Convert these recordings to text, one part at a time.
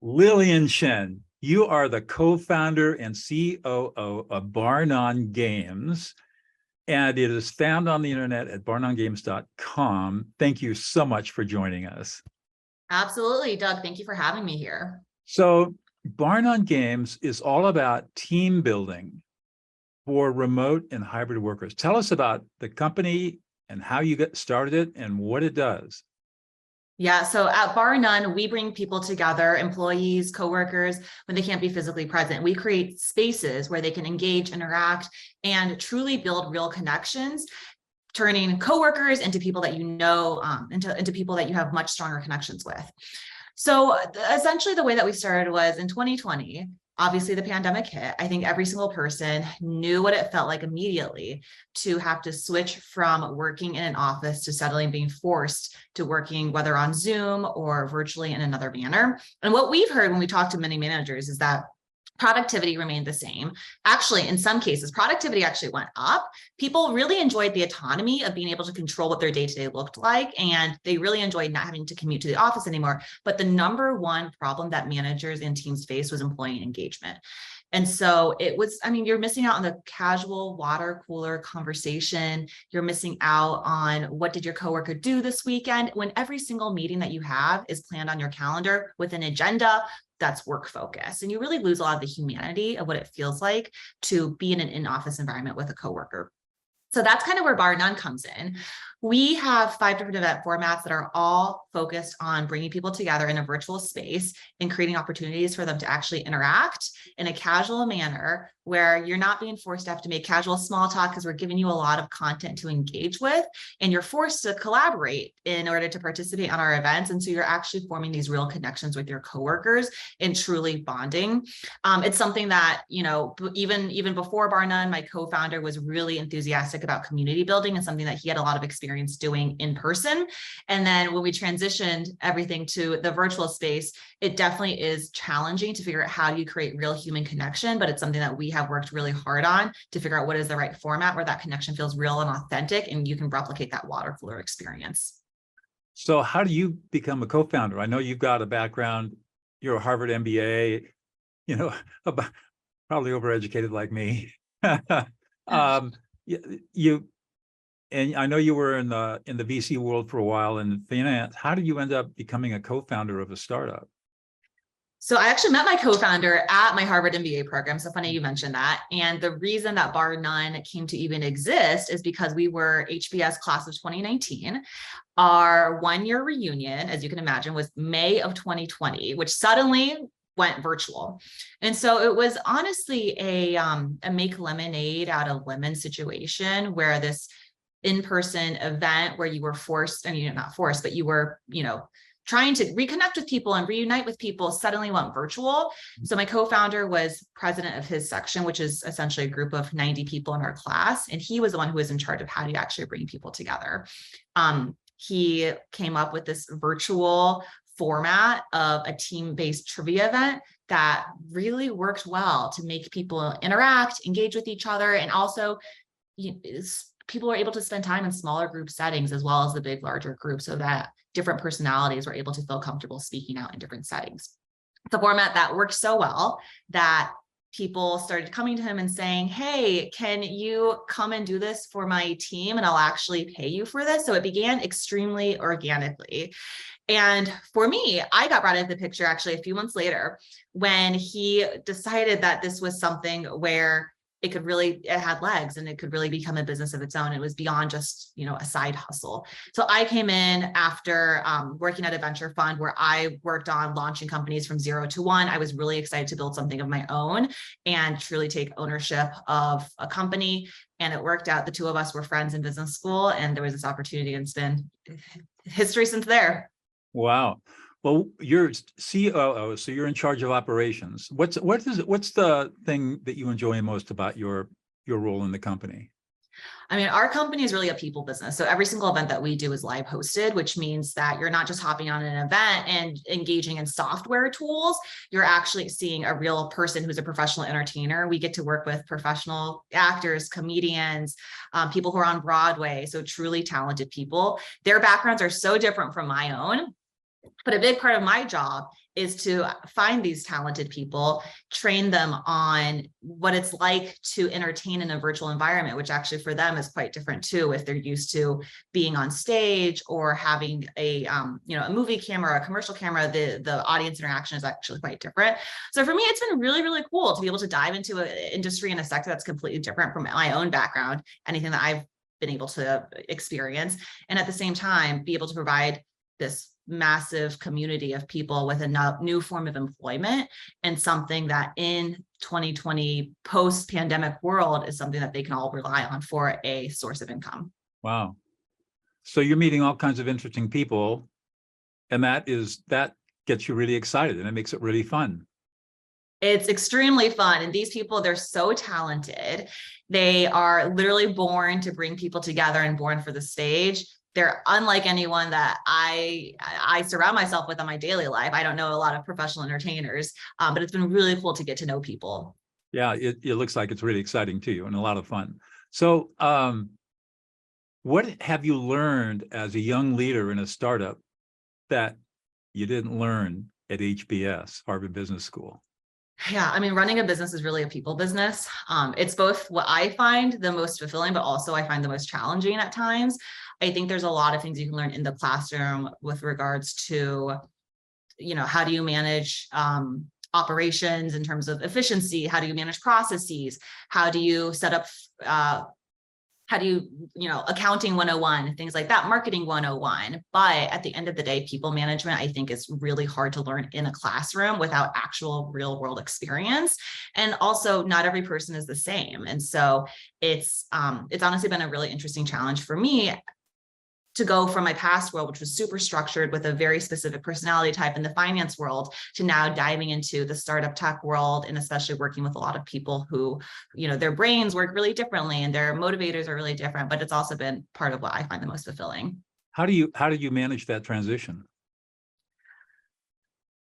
Lillian Chen, you are the co-founder and COO of Bar None Games, and it is found on the internet at barnongames.com. Thank you so much for joining us. Absolutely, Doug. Thank you for having me here. So Bar None Games is all about team building for remote and hybrid workers. Tell us about the company and how you got started it and what it does. Yeah, so at Bar None, we bring people together, employees, coworkers, when they can't be physically present. We create spaces where they can engage, interact, and truly build real connections, turning coworkers into people that you know, into people that you have much stronger connections with. So essentially the way that we started was in 2020. Obviously, the pandemic hit. I think every single person knew what it felt like immediately to have to switch from working in an office to suddenly being forced to working, whether on Zoom or virtually in another manner. And what we've heard when we talk to many managers is that productivity remained the same. Actually, in some cases, productivity actually went up. People really enjoyed the autonomy of being able to control what their day-to-day looked like, and they really enjoyed not having to commute to the office anymore. But the number one problem that managers and teams faced was employee engagement. And so it was, I mean, you're missing out on the casual water cooler conversation. You're missing out on what did your coworker do this weekend, when every single meeting that you have is planned on your calendar with an agenda that's work focused. And you really lose a lot of the humanity of what it feels like to be in an in-office environment with a coworker. So that's kind of where Bar None comes in. We have 5 different event formats that are all focused on bringing people together in a virtual space and creating opportunities for them to actually interact in a casual manner where you're not being forced to have to make casual small talk because we're giving you a lot of content to engage with, and you're forced to collaborate in order to participate on our events. And so you're actually forming these real connections with your coworkers and truly bonding. It's something that, you know, even before Bar None, my co-founder was really enthusiastic about community building and something that he had a lot of experience doing in person. And then when we transitioned everything to the virtual space, it definitely is challenging to figure out how you create real human connection, but it's something that we have worked really hard on to figure out what is the right format where that connection feels real and authentic, and you can replicate that water cooler experience. So how do you become a co-founder? I know you've got a background, you're a Harvard MBA, you know, probably overeducated like me. And I know you were in the VC world for a while in finance. How did you end up becoming a co-founder of a startup? So I actually met my co-founder at my Harvard MBA program. So funny you mentioned that. And the reason that Bar None came to even exist is because we were HBS class of 2019. Our one-year reunion, as you can imagine, was May of 2020, which suddenly went virtual. And so it was honestly a make lemonade out of lemon situation where this in-person event where you were forced, I mean, not forced, but you were, you know, trying to reconnect with people and reunite with people suddenly went virtual. So my co-founder was president of his section, which is essentially a group of 90 people in our class. And he was the one who was in charge of how do you actually bring people together. He came up with this virtual format of a team-based trivia event that really worked well to make people interact, engage with each other, and also people are able to spend time in smaller group settings as well as the big, larger group so that different personalities were able to feel comfortable speaking out in different settings. It's a format that worked so well that people started coming to him and saying, hey, can you come and do this for my team and I'll actually pay you for this? So it began extremely organically. And for me, I got brought into the picture actually a few months later when he decided that this was something where it had legs and it could really become a business of its own. It was beyond just, you know, a side hustle. So I came in after working at a venture fund where I worked on launching companies from 0 to 1. I was really excited to build something of my own and truly take ownership of a company. And it worked out. The two of us were friends in business school and there was this opportunity, and it's been history since there. Wow. Well, you're COO, so you're in charge of operations. What's the thing that you enjoy most about your role in the company? I mean, our company is really a people business. So every single event that we do is live hosted, which means that you're not just hopping on an event and engaging in software tools. You're actually seeing a real person who's a professional entertainer. We get to work with professional actors, comedians, people who are on Broadway. So truly talented people. Their backgrounds are so different from my own. But a big part of my job is to find these talented people, train them on what it's like to entertain in a virtual environment, which actually for them is quite different too, if they're used to being on stage or having a a movie camera, a commercial camera, the audience interaction is actually quite different. So for me, it's been really, really cool to be able to dive into an industry and a sector that's completely different from my own background, anything that I've been able to experience, and at the same time be able to provide this massive community of people with a new form of employment, and something that in 2020 post-pandemic world is something that they can all rely on for a source of income. Wow. So you're meeting all kinds of interesting people, and that gets you really excited, and it makes it really fun. It's extremely fun. And these people, they're so talented. They are literally born to bring people together and born for the stage. They're unlike anyone that I surround myself with in my daily life. I don't know a lot of professional entertainers, but it's been really cool to get to know people. Yeah, it looks like it's really exciting to you and a lot of fun. So what have you learned as a young leader in a startup that you didn't learn at HBS, Harvard Business School? Yeah, I mean, running a business is really a people business. It's both what I find the most fulfilling, but also I find the most challenging at times. I think there's a lot of things you can learn in the classroom with regards to, how do you manage operations in terms of efficiency? How do you manage processes? How do you set up, accounting 101, things like that, marketing 101. But at the end of the day, people management, I think, is really hard to learn in a classroom without actual real world experience. And also not every person is the same. And so it's honestly been a really interesting challenge for me to go from my past world, which was super structured with a very specific personality type in the finance world, to now diving into the startup tech world, and especially working with a lot of people who, their brains work really differently and their motivators are really different, but it's also been part of what I find the most fulfilling. How did you manage that transition?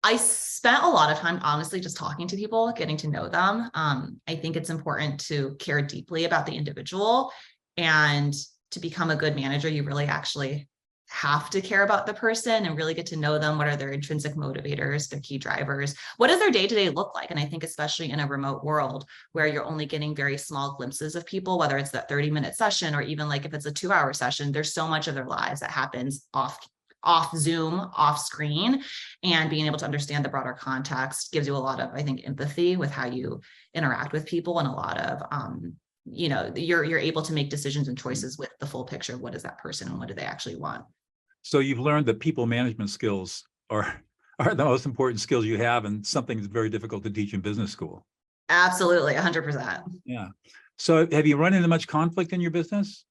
I spent a lot of time, honestly, just talking to people, getting to know them. I think it's important to care deeply about the individual, and to become a good manager, you really actually have to care about the person and really get to know them. What are their intrinsic motivators, their key drivers? What does their day-to-day look like? And I think especially in a remote world where you're only getting very small glimpses of people, whether it's that 30-minute session or even like if it's a 2-hour session, there's so much of their lives that happens off Zoom, off screen, and being able to understand the broader context gives you a lot of, I think, empathy with how you interact with people, and a lot of you're able to make decisions and choices with the full picture of what is that person and what do they actually want. So you've learned that people management skills are the most important skills you have, and something that's very difficult to teach in business school. Absolutely, 100%. Yeah. So have you run into much conflict in your business?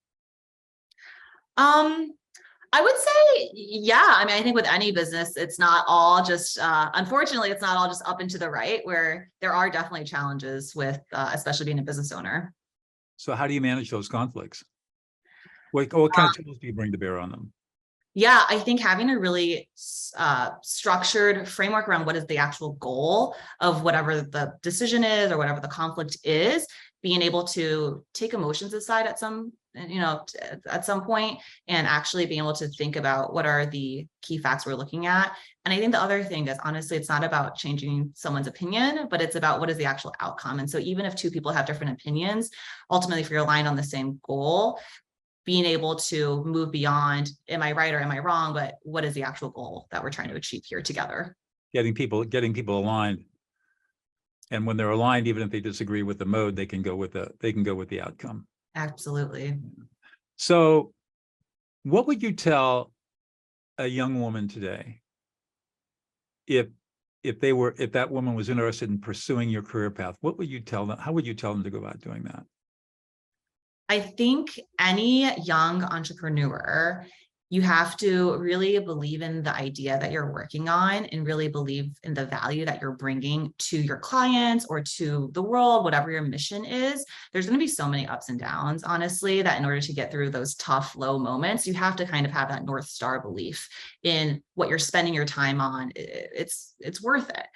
I would say, yeah. I mean, I think with any business, it's not all just, unfortunately, it's not all just up and to the right, where there are definitely challenges with, especially being a business owner. So how do you manage those conflicts? What kind of tools do you bring to bear on them? Yeah, I think having a really structured framework around what is the actual goal of whatever the decision is or whatever the conflict is, being able to take emotions aside at some point, and actually being able to think about what are the key facts we're looking at. And I think the other thing is, honestly, it's not about changing someone's opinion, but it's about what is the actual outcome. And so even if two people have different opinions, ultimately, if you're aligned on the same goal, being able to move beyond, am I right or am I wrong, but what is the actual goal that we're trying to achieve here together? Getting people aligned. And when they're aligned, even if they disagree with the mode, they can go with the outcome. Absolutely. So what would you tell a young woman today if that woman was interested in pursuing your career path? What would you tell them? How would you tell them to go about doing that? I think any young entrepreneur, you have to really believe in the idea that you're working on, and really believe in the value that you're bringing to your clients or to the world, whatever your mission is. There's going to be so many ups and downs, honestly, that in order to get through those tough, low moments, you have to kind of have that North Star belief in what you're spending your time on. It's worth it.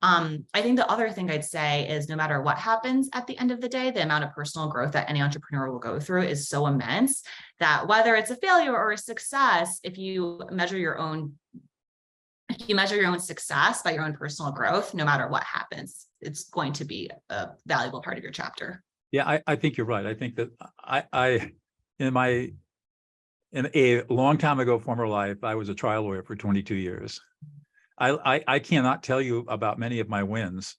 I think the other thing I'd say is, no matter what happens at the end of the day, the amount of personal growth that any entrepreneur will go through is so immense that whether it's a failure or a success, if you measure your own if you measure your own success by your own personal growth, no matter what happens, it's going to be a valuable part of your chapter. Yeah, I think you're right. I think that in a long time ago former life, I was a trial lawyer for 22 years. I cannot tell you about many of my wins.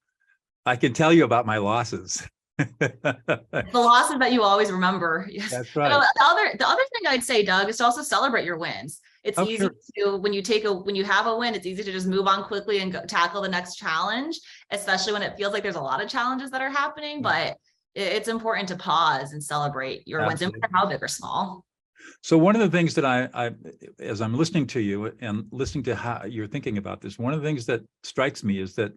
I can tell you about my losses. The losses that you always remember. Yes. That's right. The other thing I'd say, Doug, is to also celebrate your wins. It's easy to, when you have a win, it's easy to just move on quickly and tackle the next challenge, especially when it feels like there's a lot of challenges that are happening. But it's important to pause and celebrate your wins, no matter how big or small. So one of the things that I, as I'm listening to you and listening to how you're thinking about this, one of the things that strikes me is that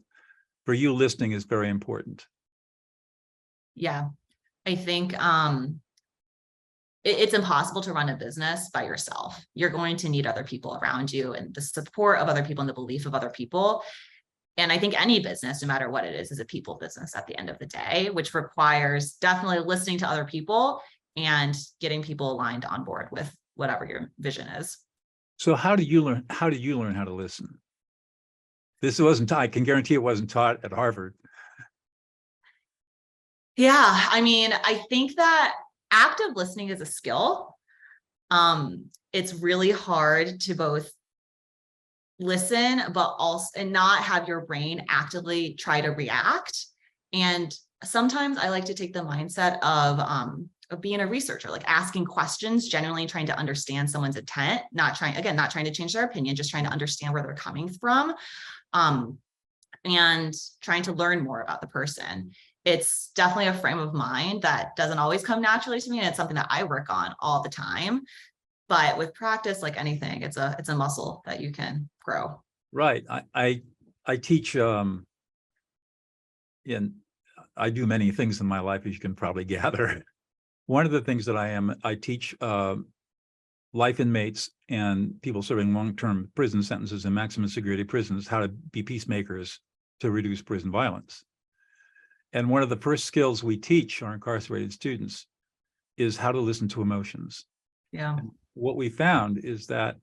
for you, listening is very important. Yeah, I think it's impossible to run a business by yourself. You're going to need other people around you and the support of other people and the belief of other people. And I think any business, no matter what it is a people business at the end of the day, which requires definitely listening to other people and getting people aligned on board with whatever your vision is. So how do you learn how to listen? This wasn't, I can guarantee it wasn't taught at Harvard. Yeah, I mean, I think that active listening is a skill. It's really hard to both listen, but also and not have your brain actively try to react. And sometimes I like to take the mindset of being a researcher, like asking questions, genuinely trying to understand someone's intent, not trying to change their opinion, just trying to understand where they're coming from, and trying to learn more about the person. It's definitely a frame of mind that doesn't always come naturally to me, and it's something that I work on all the time. But with practice, like anything, it's a muscle that you can grow. Right. I teach I do many things in my life, as you can probably gather. One of the things that I teach life inmates and people serving long-term prison sentences in maximum security prisons how to be peacemakers to reduce prison violence. And one of the first skills we teach our incarcerated students is how to listen to emotions. Yeah. And what we found is that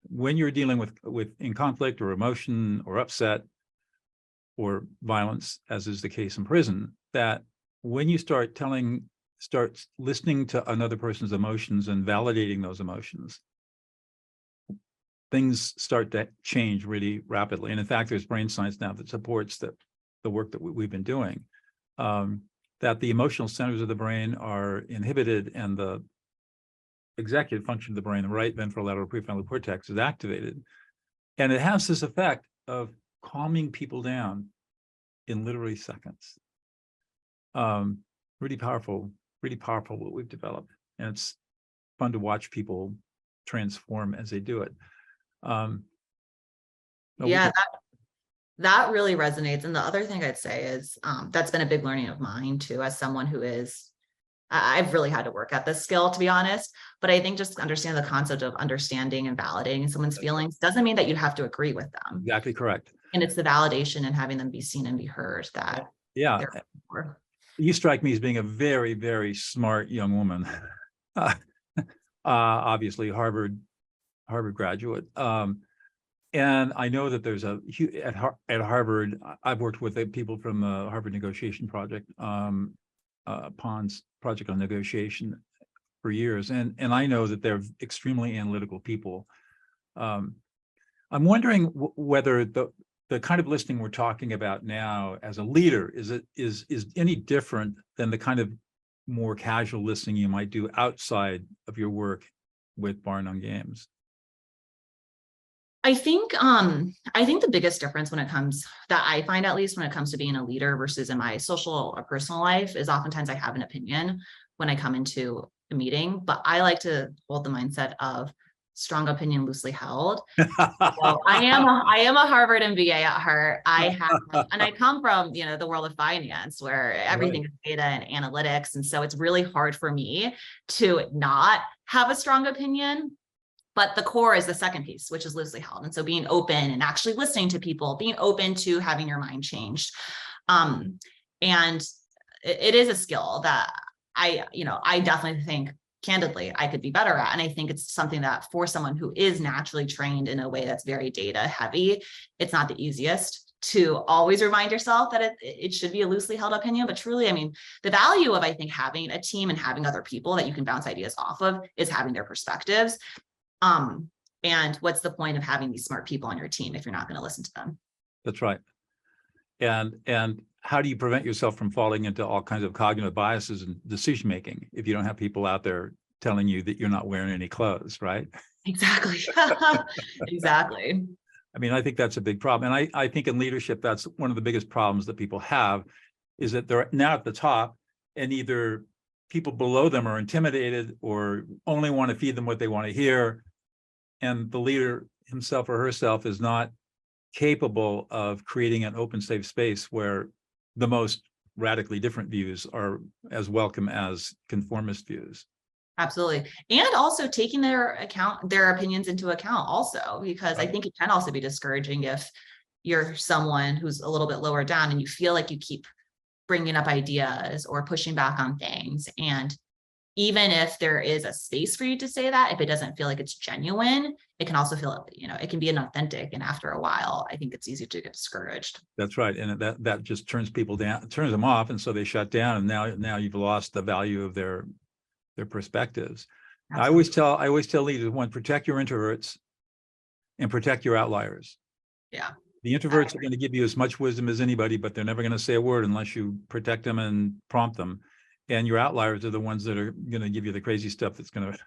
when you're dealing with in conflict or emotion or upset or violence, as is the case in prison, that when you start listening to another person's emotions and validating those emotions, things start to change really rapidly. And in fact, there's brain science now that supports the work that we've been doing, that the emotional centers of the brain are inhibited and the executive function of the brain, the right ventrolateral prefrontal cortex, is activated. And it has this effect of calming people down in literally seconds. Really powerful what we've developed. And it's fun to watch people transform as they do it. Yeah, that really resonates. And the other thing I'd say is that's been a big learning of mine too, as someone who is, I've really had to work at this skill, to be honest, but I think just understand the concept of understanding and validating someone's feelings doesn't mean that you have to agree with them. Exactly correct. And it's the validation and having them be seen and be heard that. Yeah. You strike me as being a very, very smart young woman. Obviously Harvard graduate. And I know that there's at Harvard, I've worked with people from the Harvard Negotiation Project, Pond's Project on Negotiation for years. And I know that they're extremely analytical people. I'm wondering whether the kind of listening we're talking about now as a leader is any different than the kind of more casual listening you might do outside of your work with Bar None Games. I think the biggest difference that I find, at least when it comes to being a leader versus in my social or personal life, is oftentimes I have an opinion when I come into a meeting, but I like to hold the mindset of strong opinion loosely held. So I am a Harvard MBA at heart. And I come from, the world of finance where everything is data and analytics. And so it's really hard for me to not have a strong opinion. But the core is the second piece, which is loosely held. And so being open and actually listening to people, being open to having your mind changed. And it is a skill that I definitely think candidly, I could be better at. And I think it's something that for someone who is naturally trained in a way that's very data heavy, it's not the easiest to always remind yourself that it should be a loosely held opinion. But truly, I mean, the value of, I think, having a team and having other people that you can bounce ideas off of is having their perspectives. And what's the point of having these smart people on your team if you're not going to listen to them? That's right. And how do you prevent yourself from falling into all kinds of cognitive biases and decision making if you don't have people out there telling you that you're not wearing any clothes, right? Exactly. Exactly. I mean, I think that's a big problem. And I think in leadership, that's one of the biggest problems that people have, is that they're now at the top and either people below them are intimidated or only want to feed them what they want to hear. And the leader himself or herself is not capable of creating an open, safe space where the most radically different views are as welcome as conformist views. Absolutely. And also taking their opinions into account also, because I think it can also be discouraging if you're someone who's a little bit lower down and you feel like you keep bringing up ideas or pushing back on things. And even if there is a space for you to say that, if it doesn't feel like it's genuine, it can also feel, it can be inauthentic. And after a while, I think it's easy to get discouraged. That's right. And that just turns people down, turns them off. And so they shut down. And now you've lost the value of their perspectives. I always tell leaders, one, protect your introverts and protect your outliers. Yeah. The introverts are going to give you as much wisdom as anybody, but they're never going to say a word unless you protect them and prompt them. And your outliers are the ones that are going to give you the crazy stuff that's going to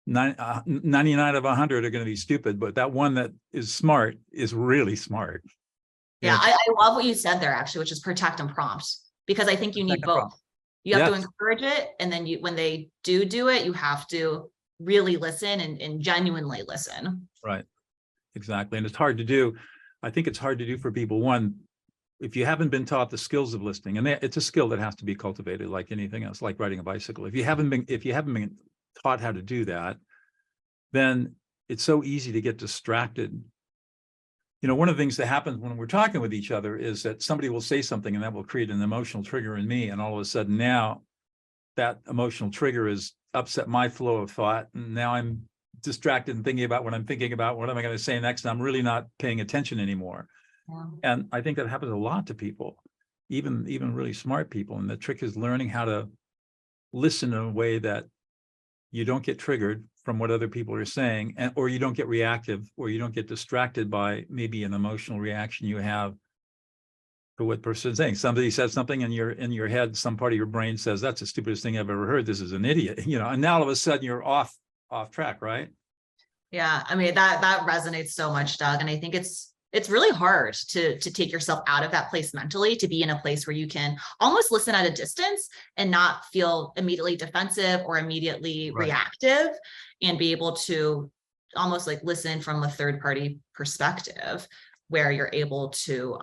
99 of 100 are going to be stupid, but that one that is smart is really smart. Yeah, I love what you said there, actually, which is protect and prompt, because I think you need both. You have to encourage it, and then when they do it, you have to really listen and genuinely listen. Right, exactly. And it's hard to do. I think it's hard to do for people, one, if you haven't been taught the skills of listening, and it's a skill that has to be cultivated like anything else, like riding a bicycle. If you haven't been taught how to do that, then it's so easy to get distracted. One of the things that happens when we're talking with each other is that somebody will say something and that will create an emotional trigger in me. And all of a sudden now that emotional trigger has upset my flow of thought. And now I'm distracted and thinking about what I'm thinking about. What am I going to say next? And I'm really not paying attention anymore. Yeah. And I think that happens a lot to people, even really smart people. And the trick is learning how to listen in a way that you don't get triggered from what other people are saying, or you don't get reactive, or you don't get distracted by maybe an emotional reaction you have to what person's saying. Somebody says something and you're in your head, some part of your brain says, that's the stupidest thing I've ever heard. This is an idiot, and now all of a sudden you're off track, right? Yeah, I mean, that resonates so much, Doug. And I think it's really hard to take yourself out of that place mentally, to be in a place where you can almost listen at a distance and not feel immediately defensive or immediately reactive, and be able to almost like listen from a third party perspective, where you're able to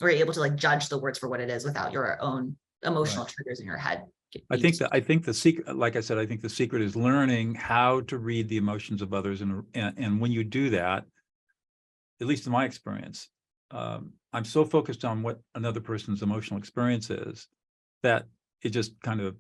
like judge the words for what it is without your own emotional triggers in your head. I think the secret, like I said, I think the secret is learning how to read the emotions of others. And when you do that, at least in my experience, I'm so focused on what another person's emotional experience is that it just kind of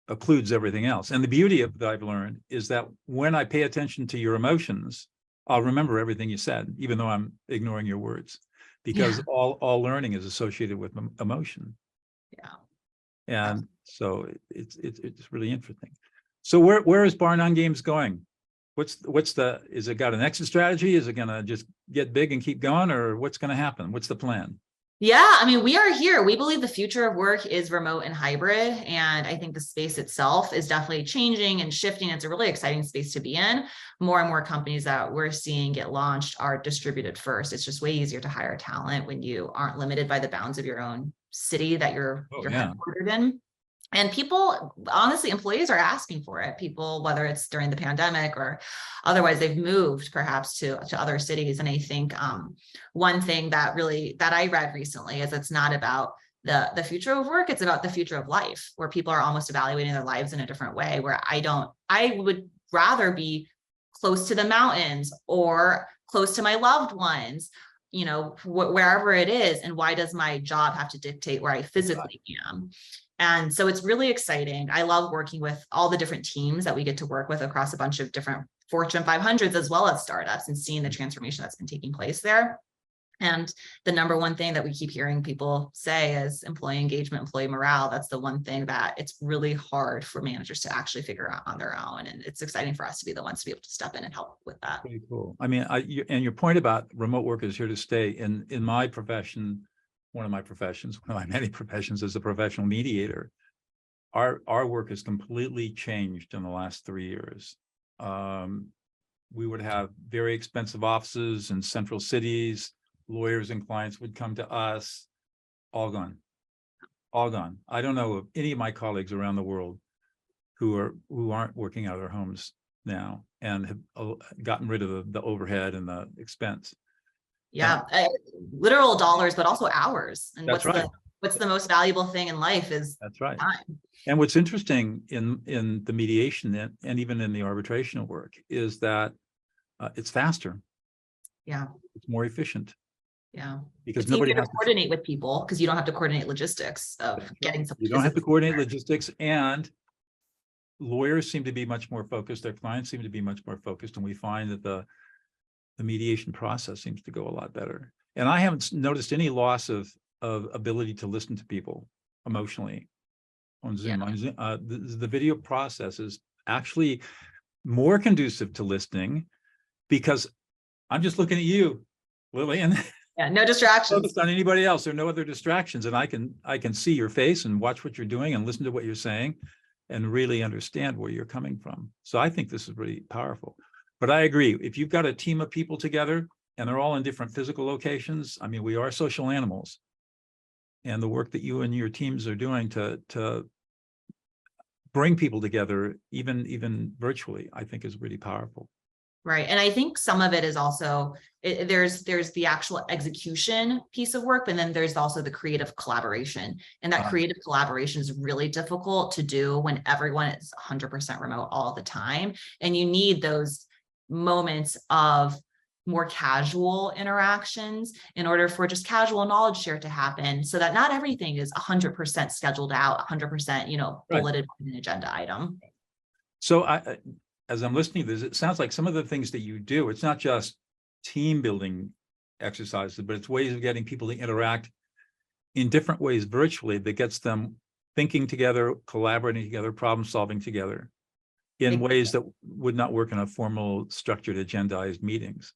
occludes everything else. And the beauty of that I've learned is that when I pay attention to your emotions, I'll remember everything you said, even though I'm ignoring your words, because all learning is associated with emotion. Yeah. And so it's really interesting. So where is Bar None Games going? Is it got an exit strategy? Is it going to just get big and keep going, or what's going to happen? What's the plan? Yeah, I mean, we are here. We believe the future of work is remote and hybrid. And I think the space itself is definitely changing and shifting. It's a really exciting space to be in. More and more companies that we're seeing get launched are distributed first. It's just way easier to hire talent when you aren't limited by the bounds of your own city that you're headquartered in. And people, honestly, employees are asking for it. People, whether it's during the pandemic or otherwise, they've moved perhaps to other cities. And I think one thing that I read recently is it's not about the future of work, it's about the future of life, where people are almost evaluating their lives in a different way, where I would rather be close to the mountains or close to my loved ones, wherever it is, and why does my job have to dictate where I physically am? And so it's really exciting. I love working with all the different teams that we get to work with across a bunch of different Fortune 500s, as well as startups, and seeing the transformation that's been taking place there. And the number one thing that we keep hearing people say is employee engagement, employee morale. That's the one thing that it's really hard for managers to actually figure out on their own. And it's exciting for us to be the ones to be able to step in and help with that. Pretty cool. I mean, and your point about remote work is here to stay. In my profession, one of my many professions, as a professional mediator, our work has completely changed in the last 3 years. We would have very expensive offices in central cities. Lawyers and clients would come to us, all gone. I don't know of any of my colleagues around the world who aren't working out of their homes now and have gotten rid of the overhead and the expense. Yeah, literal dollars, but also hours. And That's right. What's the most valuable thing in life is That's right. time. And what's interesting in the mediation and even in the arbitrational work is that it's faster. Yeah. It's more efficient. Yeah. Because it's nobody easier has to coordinate with people, because you don't have to coordinate logistics of getting something. You don't have to coordinate logistics, and lawyers seem to be much more focused. Their clients seem to be much more focused, and we find that the mediation process seems to go a lot better. And I haven't noticed any loss of ability to listen to people emotionally on Zoom. Yeah. The video process is actually more conducive to listening, because I'm just looking at you, Lillian. Yeah, no distractions. Focused on anybody else. There are no other distractions, and I can see your face and watch what you're doing and listen to what you're saying and really understand where you're coming from. So I think this is really powerful. But I agree, if you've got a team of people together and they're all in different physical locations, I mean, we are social animals, and the work that you and your teams are doing to bring people together, even virtually, I think is really powerful. Right. And I think some of it is also, there's the actual execution piece of work, but then there's also the creative collaboration. And that creative collaboration is really difficult to do when everyone is 100% remote all the time. And you need those moments of more casual interactions in order for just casual knowledge share to happen, so that not everything is 100% scheduled out, 100%, bulleted with an agenda item. So as I'm listening to this, it sounds like some of the things that you do, it's not just team building exercises, but it's ways of getting people to interact in different ways virtually that gets them thinking together, collaborating together, problem solving together in ways that would not work in a formal, structured, agendized meetings.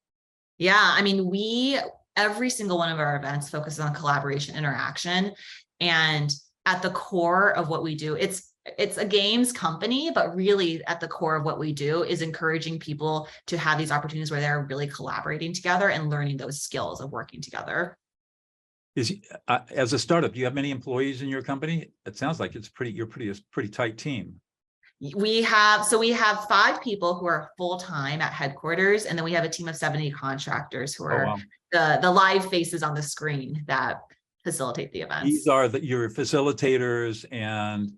Yeah, I mean, every single one of our events focuses on collaboration, interaction, and at the core of what we do, it's a games company, but really at the core of what we do is encouraging people to have these opportunities where they're really collaborating together and learning those skills of working together. As a startup, do you have many employees in your company? It sounds like you're a pretty tight team. We have 5 people who are full-time at headquarters, and then we have a team of 70 contractors who are the live faces on the screen that facilitate the events. These are your facilitators and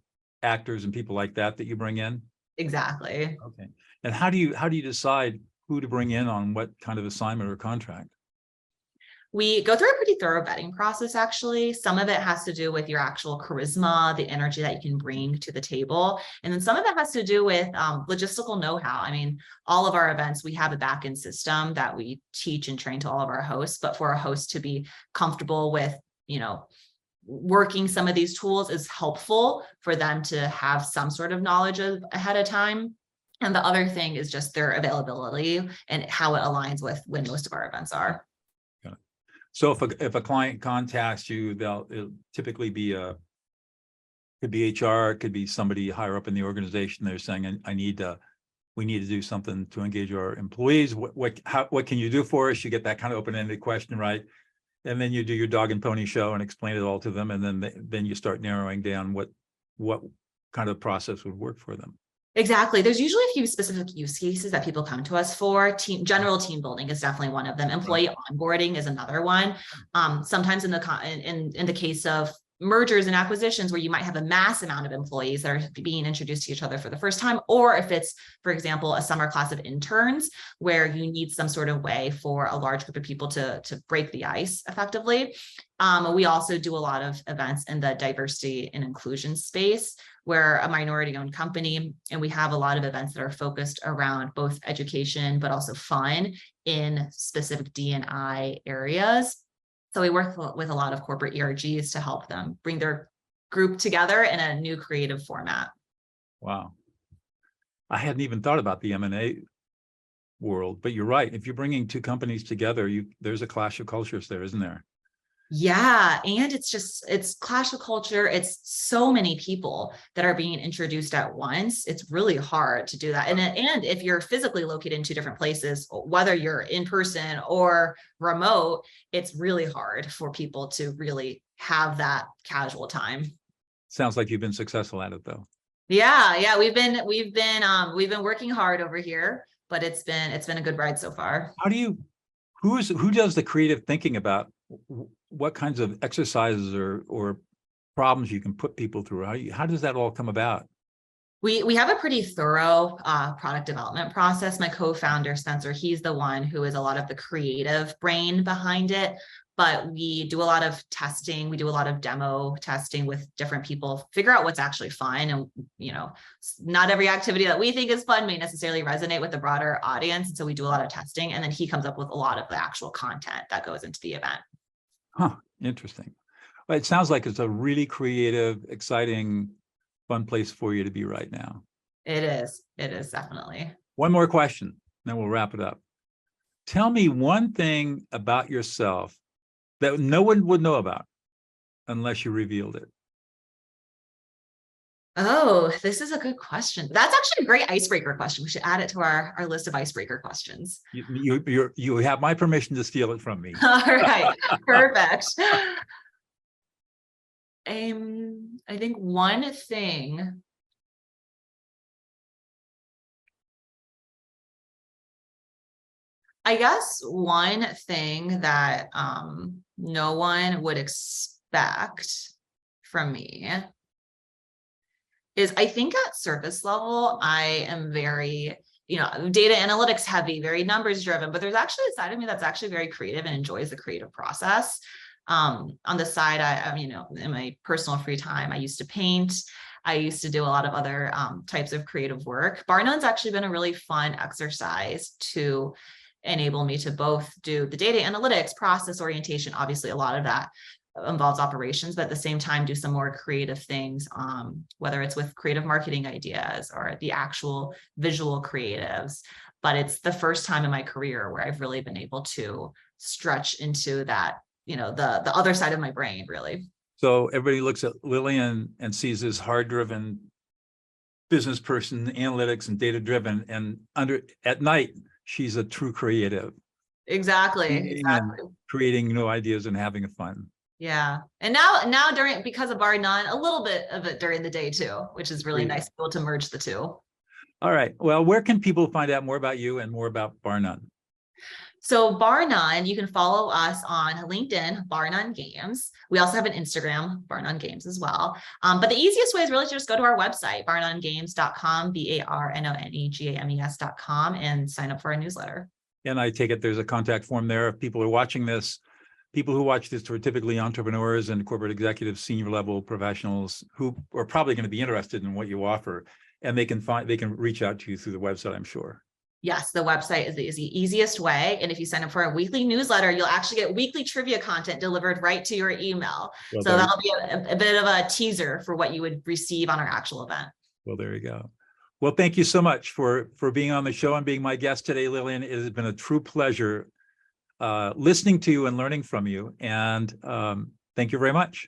actors and people like that you bring in? Exactly. Okay. And how do you decide who to bring in on what kind of assignment or contract? We go through a pretty thorough vetting process, actually. Some of it has to do with your actual charisma, the energy that you can bring to the table. And then some of it has to do with logistical know-how. I mean, all of our events, we have a back-end system that we teach and train to all of our hosts, but for a host to be comfortable with, working some of these tools is helpful for them to have some sort of knowledge ahead of time. And the other thing is just their availability and how it aligns with when most of our events are. So if a client contacts you, it'll typically be could be HR, it could be somebody higher up in the organization. They're saying, we need to do something to engage our employees. What can you do for us? You get that kind of open-ended question, right? And then you do your dog and pony show and explain it all to them, and then you start narrowing down what kind of process would work for them. Exactly. There's usually a few specific use cases that people come to us for. General team building is definitely one of them. Employee onboarding is another one. Sometimes in the case of mergers and acquisitions where you might have a mass amount of employees that are being introduced to each other for the first time, or if it's, for example, a summer class of interns where you need some sort of way for a large group of people to break the ice effectively. We also do a lot of events in the diversity and inclusion space. We're a minority-owned company, and we have a lot of events that are focused around both education, but also fun in specific D&I areas. So we work with a lot of corporate ERGs to help them bring their group together in a new creative format. Wow. I hadn't even thought about the M&A world, but you're right. If you're bringing two companies together, there's a clash of cultures there, isn't there? Yeah, and it's clash of culture. It's so many people that are being introduced at once. It's really hard to do that. And if you're physically located in two different places, whether you're in person or remote, it's really hard for people to really have that casual time. Sounds like you've been successful at it, though. Yeah, we've been working hard over here, but it's been a good ride so far. Who does the creative thinking about what kinds of exercises or problems you can put people through? How does that all come about? We have a pretty thorough product development process. My co-founder, Spencer, he's the one who is a lot of the creative brain behind it, but we do a lot of testing. We do a lot of demo testing with different people, figure out what's actually fun. And, not every activity that we think is fun may necessarily resonate with the broader audience. And so we do a lot of testing, and then he comes up with a lot of the actual content that goes into the event. Huh, interesting. Well, it sounds like it's a really creative, exciting, fun place for you to be right now. It is definitely. One more question, then we'll wrap it up. Tell me one thing about yourself that no one would know about unless you revealed it. Oh, this is a good question. That's actually a great icebreaker question. We should add it to our list of icebreaker questions. You have my permission to steal it from me. All right, perfect. I think one thing. I guess one thing that no one would expect from me is, I think at surface level, I am very, data analytics heavy, very numbers driven, but there's actually a side of me that's actually very creative and enjoys the creative process. On the side, I in my personal free time, I used to paint. I used to do a lot of other types of creative work. Bar None's actually been a really fun exercise to enable me to both do the data analytics, process orientation. Obviously, a lot of that involves operations, but at the same time, do some more creative things, whether it's with creative marketing ideas or the actual visual creatives. But it's the first time in my career where I've really been able to stretch into that, the other side of my brain, really. So everybody looks at Lillian and sees this hard-driven business person, analytics and data-driven, and at night, she's a true creative. Exactly. Creating new ideas and having fun. Yeah. And now because of Bar None, a little bit of it during the day too, which is really nice to be able to merge the two. All right. Well, where can people find out more about you and more about Bar None? So Bar None, you can follow us on LinkedIn, Bar None Games. We also have an Instagram, Bar None Games as well. But the easiest way is really to just go to our website, barnonegames.com, BARNONEGAMES.com, and sign up for our newsletter. And I take it there's a contact form there. If people are watching this, people who watch this are typically entrepreneurs and corporate executives, senior level professionals who are probably going to be interested in what you offer, and they can reach out to you through the website, I'm sure. Yes, the website is the easiest way. And if you sign up for a weekly newsletter, you'll actually get weekly trivia content delivered right to your email. Well, so that'll be a bit of a teaser for what you would receive on our actual event. Well, there you go. Well, thank you so much for being on the show and being my guest today, Lillian. It has been a true pleasure listening to you and learning from you. And thank you very much.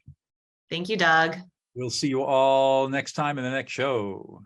Thank you, Doug. We'll see you all next time in the next show.